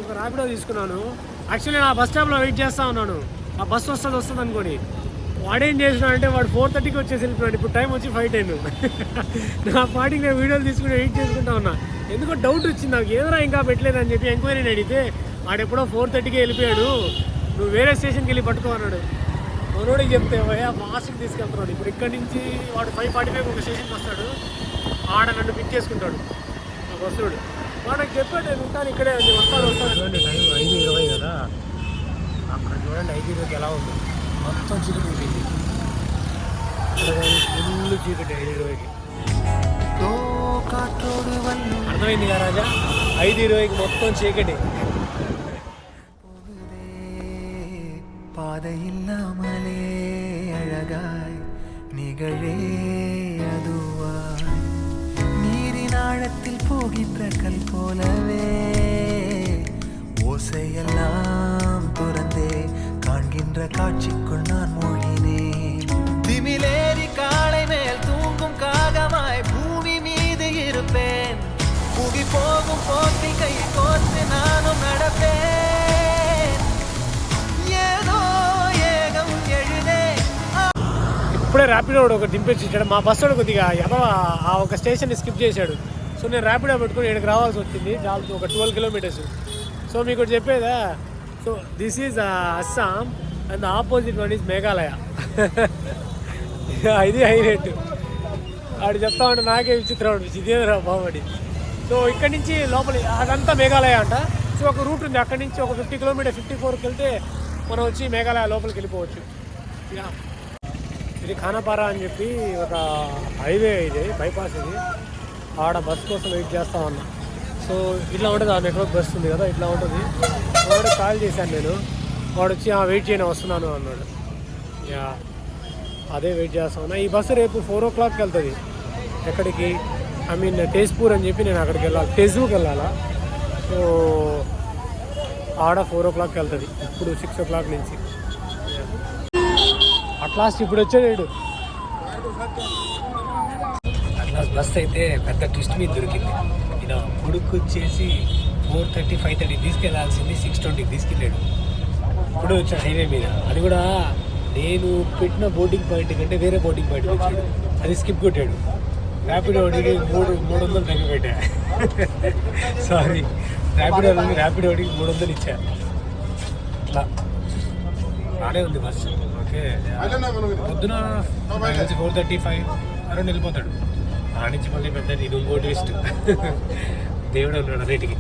ఒక ర్యాపిడో తీసుకున్నాను. యాక్చువల్లీ నా బస్ స్టాప్లో వెయిట్ చేస్తూ ఉన్నాను, ఆ బస్సు వస్తుంది అనుకోని. వాడేం చేసినాడంటే వాడు 4:30కి వచ్చేసి వెళ్ళిపోయాడు. ఇప్పుడు టైం వచ్చి 5:10. నా పాటికి నేను వీడియోలు తీసుకుని వెయిట్ చేసుకుంటా ఉన్నా. ఎందుకో డౌట్ వచ్చింది నాకు, ఏదైనా ఇంకా పెట్టలేదని చెప్పి ఎంక్వైరీని అడిగితే వాడెప్పుడో 4:30కి వెళ్ళిపోయాడు, నువ్వు వేరే స్టేషన్కి వెళ్ళి పట్టుకో అన్నాడు. మనోడికి చెప్తే భయ మాస్కి తీసుకెళ్తున్నాడు. ఇప్పుడు ఇక్కడి నుంచి వాడు 5:45 ఒక స్టేషన్కి వస్తాడు, ఆడ నన్ను పిక్ చేసుకుంటాడు ఆ బస్సుడు. వాడికి చెప్పాడు నేను ఉంటాను ఇక్కడే అని, వస్తాడు. చూడండి టైం 5:20 కదా, అక్కడ చూడండి 5:20కి ఎలా ఉంది, మొత్తం చీకటి ఉంటుంది. ఫుల్ చీకటి 5:20కి. అర్థమైంది కదా రాజా, 5:20కి మొత్తం చీకటి. பாதையில்லாமலே அழகாய் நிகழே அதுவாய் நீரின் ஆழத்தில் போகின்ற கல் போலவே ஓசையெல்லாம் துறந்தே காண்கின்ற காட்சிக்குள் நான் மூழ்கினேன். திமிலேறி காளை மேல் தூங்கும் காகமாய் பூமி மீது இருப்பேன். புவி போகும் போக்கில் கை கோர்த்து நானும் நடப்பேன். ఇప్పుడే ర్యాపిడో ఒక దింపేసి ఇచ్చాడు. మా బస్సు కొద్దిగా ఆ ఒక స్టేషన్ని స్కిప్ చేశాడు. సో నేను ర్యాపిడో పెట్టుకుని ఇక్కడికి రావాల్సి వచ్చింది, చాలా ఒక 12 కిలోమీటర్స్. సో మీకు చెప్పేదా, so this is Assam and the opposite one is Meghalaya. ఇది హైలైట్. వాడు చెప్తా ఉంటే నాకే విచిత్రం అనిపించింది, ఇదేరా బాబడి. సో ఇక్కడి నుంచి లోపలి అదంతా మేఘాలయ అంట. సో ఒక రూట్ ఉంది, అక్కడి నుంచి ఒక 50 కిలోమీటర్ 54కి వెళ్తే మనం వచ్చి మేఘాలయ లోపలికి వెళ్ళిపోవచ్చు. ఇది ఖానాపారా అని చెప్పి ఒక హైవే, ఇది బైపాస్. ఇది ఆడ బస్ కోసం వెయిట్ చేస్తా ఉన్నా. సో ఇట్లా ఉంటుంది, ఆ నెట్వర్క్ బస్ ఉంది కదా, ఇట్లా ఉంటుంది. వాడు కాల్ చేశాను నేను, వాడు వచ్చి వెయిట్ చేయని వస్తున్నాను అన్నాడు. యా అదే వెయిట్ చేస్తా ఉన్నా. ఈ బస్సు రేపు 4 o'clockకి వెళ్తుంది. ఎక్కడికి, ఐ మీన్ తేజ్పూర్ అని చెప్పి నేను అక్కడికి వెళ్ళాలి, తేజూకి వెళ్ళాలా. సో ఆడ 4 o'clockకి వెళ్తుంది, ఇప్పుడు 6 o'clock నుంచి. అట్లాస్ట్ ఇప్పుడు వచ్చాడు. అట్లాస్ట్ బస్ అయితే పెద్ద ట్విస్ట్ మీద దొరికింది. ఈయన కొడుకు వచ్చేసి 4:30 5:30 తీసుకెళ్లాల్సింది 6:20 తీసుకెళ్ళాడు. ఇప్పుడు వచ్చాడు హైవే మీద. అది కూడా నేను పెట్టిన బోర్డింగ్ పాయింట్ కంటే వేరే బోర్డింగ్ పాయింట్కి వచ్చాడు, అది స్కిప్ కొట్టాడు. ర్యాపిడో అడిగి 300 తగ్గి పెట్టా. సారీ, ర్యాపిడో అడిగి 300 ఇచ్చా. అట్లా బాగానే ఉంది బస్సు. ఓకే, పొద్దున 4:35 అరౌండ్ వెళ్ళిపోతాడు. ఆ నుంచి మళ్ళీ పెద్ద ఇది ఇంకో ట్విస్ట్. దేవుడు ఉన్నాడు అన్నిటికీ.